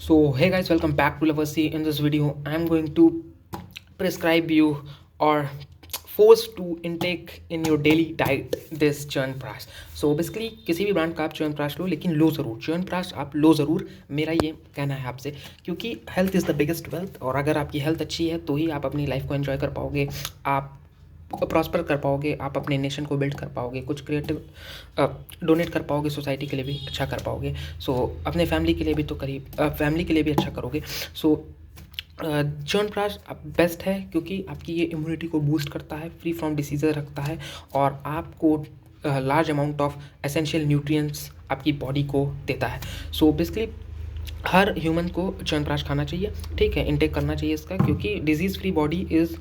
So hey guys, welcome back to Loversy. In this video, I'm going to prescribe you or force to intake in your daily diet this chyawanprash. So basically किसी भी brand का आप च्यवनप्राश लो, लेकिन लो ज़रूर, च्यवनप्राश आप लो ज़रूर, मेरा ये कहना है आपसे, क्योंकि health is the biggest wealth. और अगर आपकी हेल्थ अच्छी है तो ही आप अपनी लाइफ को एंजॉय कर पाओगे, आप प्रॉस्पर कर पाओगे, आप अपने नेशन को बिल्ड कर पाओगे, कुछ क्रिएटिव डोनेट कर पाओगे, सोसाइटी के लिए भी अच्छा कर पाओगे. सो अपने फैमिली के लिए भी तो फैमिली के लिए भी अच्छा करोगे. सो च्यवनप्राश बेस्ट है क्योंकि आपकी ये इम्यूनिटी को बूस्ट करता है, फ्री फ्रॉम डिसीज़ रखता है और आपको large amount of essential nutrients आपकी बॉडी को देता है. सो बेसिकली हर ह्यूमन को च्यवनप्राश खाना चाहिए, ठीक है, इनटेक करना चाहिए इसका, क्योंकि disease free body is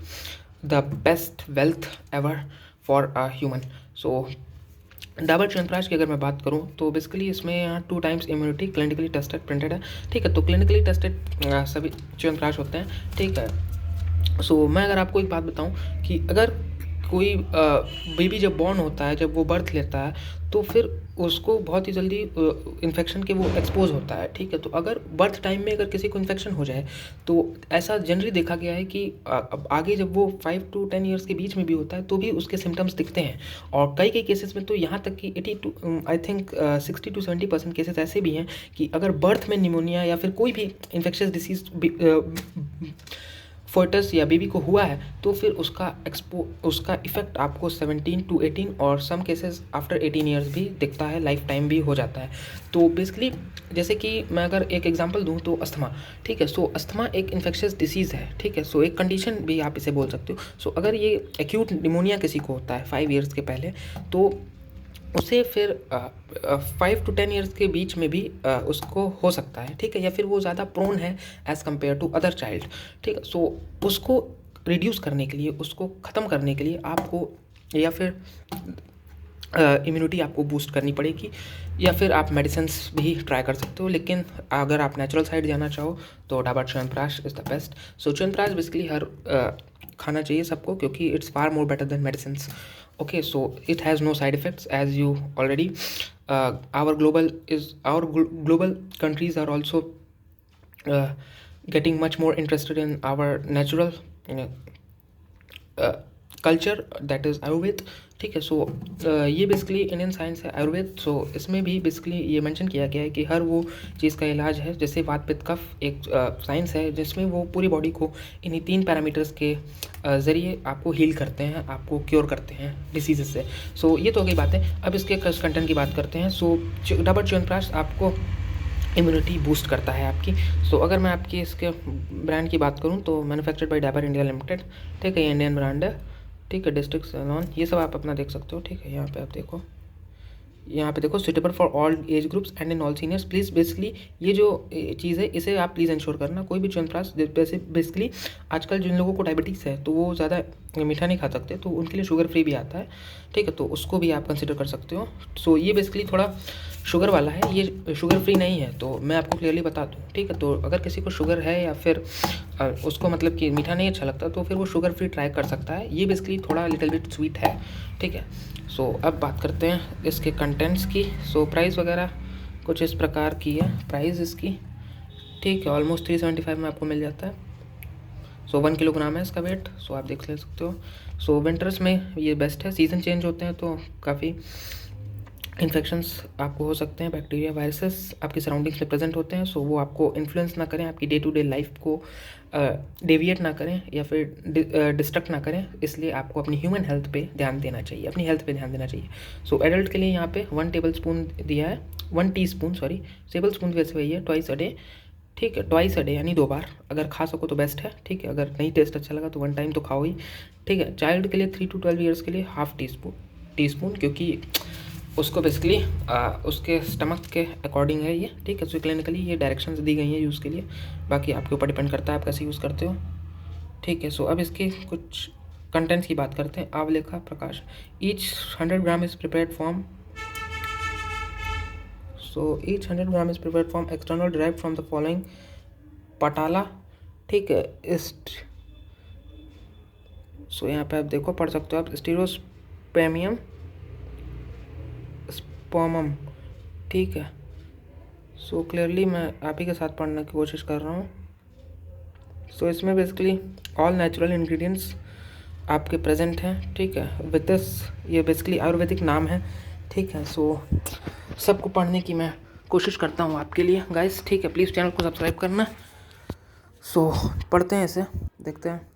the best wealth ever for a human. So Dabur chyawanprash की अगर मैं बात करूं तो बेसिकली इसमें यहाँ 2 times immunity clinically tested printed है, ठीक है. तो क्लिनिकली टेस्टेड सभी च्यवनप्राश होते हैं, ठीक है. सो मैं अगर आपको एक बात बताऊं कि अगर कोई बेबी जब बॉर्न होता है, जब वो बर्थ लेता है, तो फिर उसको बहुत ही जल्दी इन्फेक्शन के वो एक्सपोज होता है, ठीक है. तो अगर बर्थ टाइम में अगर किसी को इन्फेक्शन हो जाए तो ऐसा जनरली देखा गया है कि अब आगे जब वो 5 to 10 ईयर्स के बीच में भी होता है तो भी उसके सिम्टम्स दिखते हैं. और कई केसेस में तो यहाँ तक कि 60 to 70% केसेस ऐसे भी हैं कि अगर बर्थ में निमोनिया या फिर कोई भी इन्फेक्शियस डिसीज फोर्टस या बेबी को हुआ है तो फिर उसका इफेक्ट आपको 17 to 18 और सम केसेस आफ्टर 18 ईयर्स भी दिखता है, लाइफ टाइम भी हो जाता है. तो बेसिकली जैसे कि मैं अगर एक एग्जांपल दूं तो अस्थमा, ठीक है. सो अस्थमा एक इन्फेक्शियस डिसीज़ है, ठीक है. सो एक कंडीशन भी आप इसे बोल सकते हो. सो अगर ये एक्यूट निमोनिया किसी को होता है 5 ईयर्स के पहले, तो उसे फिर 5 to 10 ईयर्स के बीच में भी उसको हो सकता है, ठीक है, या फिर वो ज़्यादा प्रोन है as compare to other child, ठीक है. सो उसको रिड्यूस करने के लिए, उसको ख़त्म करने के लिए आपको या फिर इम्यूनिटी आपको बूस्ट करनी पड़ेगी, या फिर आप मेडिसिन्स भी ट्राई कर सकते हो. लेकिन अगर आप नेचुरल साइड जाना चाहो तो Dabur chyawanprash is the best. So chyawanprash basically हर खाना चाहिए सबको, क्योंकि it's far more better than medicines. Okay, so it has no side effects, as you already our global countries are also uh, getting much more interested in our natural culture, that is Ayurveda, ठीक है. सो ये basically Indian science है आयुर्वेद. सो इसमें भी basically ये mention किया गया है कि हर वो चीज़ का इलाज है, जैसे वात पित्त कफ एक साइंस है जिसमें वो पूरी बॉडी को इन्हीं 3 पैरामीटर्स के ज़रिए आपको हील करते हैं, आपको क्योर करते हैं डिसीज़ से. सो ये तो हो गई बात है. अब इसके कंटेंट की बात करते हैं. सो डाबर च्यवनप्राश आपको इम्यूनिटी बूस्ट करता है आपकी. सो अगर मैं आपकी इसके ब्रांड की बात करूं तो manufactured by Dabur India limited, ठीक है, ये इंडियन ब्रांड है, ठीक है. डिस्ट्रिक्ट सैलॉन ये सब आप अपना देख सकते हो, ठीक है. यहाँ पे आप देखो, यहाँ पे देखो, suitable for all age groups and in all seniors. Please basically ये जो चीज़ है इसे आप प्लीज़ इंश्योर करना. कोई भी च्यवनप्राश जैसे बेसिकली आजकल जिन लोगों को डायबिटीज़ है तो वो ज़्यादा मीठा नहीं खा सकते, तो उनके लिए शुगर फ्री भी आता है, ठीक है. तो उसको भी आप कंसिडर कर सकते हो. सो ये बेसिकली थोड़ा शुगर वाला है, ये शुगर फ्री नहीं है, तो मैं आपको क्लियरली बता दूँ, ठीक है. तो अगर किसी को शुगर है या फिर उसको मतलब कि मीठा नहीं अच्छा लगता तो फिर वो शुगर फ्री ट्राई कर सकता है. ये बेसिकली थोड़ा लिटिल बिट स्वीट है, ठीक है. सो अब बात करते हैं इसके कंटेंट्स की. सो प्राइस वगैरह कुछ इस प्रकार की है प्राइस इसकी, ठीक है. ऑलमोस्ट 375 में आपको मिल जाता है. सो 1 किलोग्राम है इसका वेट. सो आप देख ले सकते हो. सो विंटर्स में ये बेस्ट है, सीज़न चेंज होते हैं तो काफ़ी इन्फेक्शंस आपको हो सकते हैं, बैक्टीरिया वायरसेस आपकी सराउंडिंग्स में प्रेजेंट होते हैं. सो वो आपको इन्फ्लुएंस ना करें, आपकी डे टू डे लाइफ को डेविएट ना करें या फिर डिस्ट्रक्ट ना करें. इसलिए आपको अपनी ह्यूमन हेल्थ पे ध्यान देना चाहिए, अपनी हेल्थ पे ध्यान देना चाहिए. सो एडल्ट के लिए यहाँ पे 1 टेबलस्पून दिया है, 1 टीस्पून, सॉरी, टेबलस्पून वैसे वही है, ट्वाइस अ डे, ठीक है. ट्वाइस अ डे यानी 2 बार अगर खा सको तो बेस्ट है, ठीक है. अगर नहीं टेस्ट अच्छा लगा तो 1 टाइम तो खाओ ही, ठीक है. चाइल्ड के लिए 3 to 12 ईयर्स के लिए हाफ टीस्पून, क्योंकि उसको बेसिकली उसके स्टमक के अकॉर्डिंग है ये, ठीक है. सो क्लिनिकली ये डायरेक्शंस दी गई हैं यूज़ के लिए, बाकी आपके ऊपर डिपेंड करता है आप कैसे यूज़ करते हो, ठीक है. सो अब इसके कुछ कंटेंट्स की बात करते हैं. आंवले का प्रकाश, each 100 gram is prepared from each 100 gram is prepared from external derived from the following पटाला, ठीक है. सो यहाँ पे आप देखो, पढ़ सकते हो आप, स्टीरोस्पेमियम स्पर्मम, ठीक है. सो क्लियरली मैं आप ही के साथ पढ़ने की कोशिश कर रहा हूँ। सो इसमें बेसिकली ऑल नेचुरल इंग्रेडिएंट्स आपके प्रेजेंट हैं, ठीक है, विद दिस, ये बेसिकली आयुर्वेदिक नाम है, ठीक है। सो सबको पढ़ने की मैं कोशिश करता हूँ आपके लिए गाइस, ठीक है। प्लीज़ चैनल को सब्सक्राइब करना। सो पढ़ते हैं इसे, देखते हैं,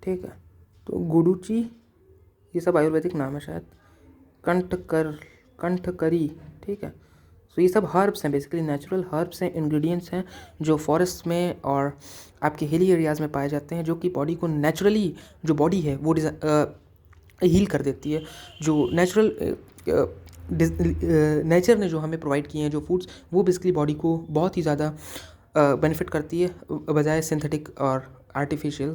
ठीक है। तो गुडुची, ये सब आयुर्वेदिक नाम है शायद, कंठकरी, ठीक है। सो ये सब हर्ब्स हैं, बेसिकली नेचुरल हर्ब्स हैं, इंग्रेडिएंट्स हैं जो फॉरेस्ट में और आपके हिली एरियाज़ में पाए जाते हैं, जो कि बॉडी को नेचुरली, जो बॉडी है वो हील कर देती है। जो नेचर ने जो हमें प्रोवाइड किए हैं जो फूड्स, वो बेसिकली बॉडी को बहुत ही ज़्यादा बेनिफिट करती है बजाय सिंथेटिक और आर्टिफिशियल,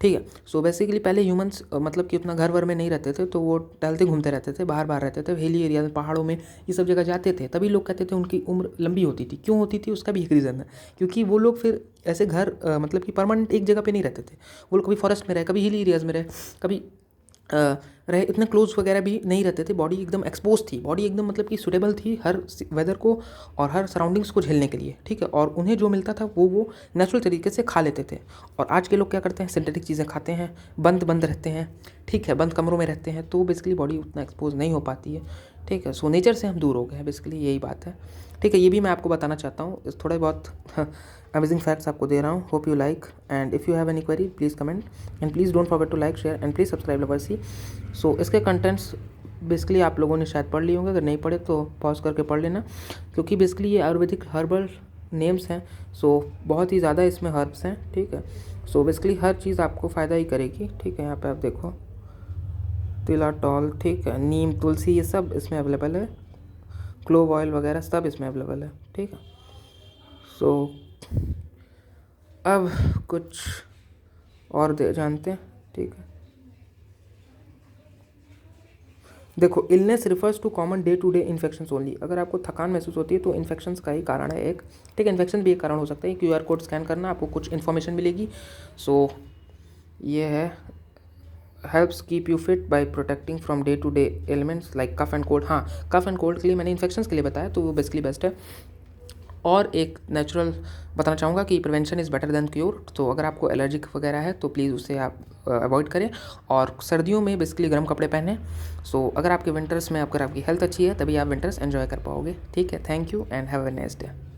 ठीक है। सो बेसिकली पहले ह्यूमंस मतलब कि उतना घर वर में नहीं रहते थे, तो वो टहलते घूमते रहते थे, बाहर बाहर रहते थे, हिली एरिया में, पहाड़ों में, ये सब जगह जाते थे। तभी लोग कहते थे उनकी उम्र लंबी होती थी। क्यों होती थी उसका भी एक रीज़न है, क्योंकि वो लोग फिर ऐसे घर मतलब कि परमानेंट एक जगह पे नहीं रहते थे। वो लोग कभी फॉरेस्ट में रहे, कभी हिली एरियाज़ में रहे, कभी रहे, इतने क्लोज वगैरह भी नहीं रहते थे। बॉडी एकदम एक्सपोज थी, बॉडी एकदम मतलब कि सूटेबल थी हर वेदर को और हर सराउंडिंग्स को झेलने के लिए, ठीक है। और उन्हें जो मिलता था वो नेचुरल तरीके से खा लेते थे। और आज के लोग क्या करते हैं, सिंथेटिक चीज़ें खाते हैं, बंद रहते हैं, ठीक है, बंद कमरों में रहते हैं, तो बेसिकली बॉडी उतना एक्सपोज नहीं हो पाती है, ठीक है। सो नेचर से हम दूर हो गए हैं, बेसिकली यही बात है, ठीक है। ये भी मैं आपको बताना चाहता हूँ, थोड़े बहुत अमेजिंग फैक्ट्स आपको दे रहा हूँ। Hope you like, and if you have any query please comment, and please don't forget to like, share and please subscribe लवर्सी। सो इसके कंटेंट्स बेसिकली आप लोगों ने शायद पढ़ लिए होंगे, अगर नहीं पढ़े तो पॉज करके पढ़ लेना, क्योंकि बेसिकली ये आयुर्वेदिक हर्बल नेम्स हैं। सो बहुत ही ज़्यादा इसमें हर्ब्स हैं, ठीक है। सो बेसिकली हर चीज़ आपको फ़ायदा ही करेगी, ठीक है। यहाँ पे आप देखो, तिलाटॉल, ठीक है, नीम, तुलसी, ये सब इसमें अवेलेबल है, क्लोव ऑयल वगैरह सब इसमें अवेलेबल है, ठीक है। सो अब कुछ और जानते हैं, ठीक है। देखो, illness refers to common day to day infections only. अगर आपको थकान महसूस होती है तो इन्फेक्शंस का ही कारण है एक, ठीक है। इन्फेक्शन भी एक कारण हो सकता है। QR कोड स्कैन करना, आपको कुछ इन्फॉर्मेशन मिलेगी। सो ये है, helps keep you fit by protecting from day to day elements like cough and cold. हाँ, कफ एंड कोल्ड के लिए मैंने इन्फेक्शंस के लिए बताया, तो वो बेसिकली बेस्ट है। और एक नेचुरल बताना चाहूँगा कि prevention is better than cure. तो अगर आपको एलर्जिक वगैरह है तो प्लीज़ उसे आप अवॉइड करें, और सर्दियों में बेसिकली गर्म कपड़े पहनें। सो अगर आपके विंटर्स में अगर आपकी हेल्थ अच्छी है तभी आप विंटर्स एंजॉय कर पाओगे, ठीक है। Thank you and have a nice day.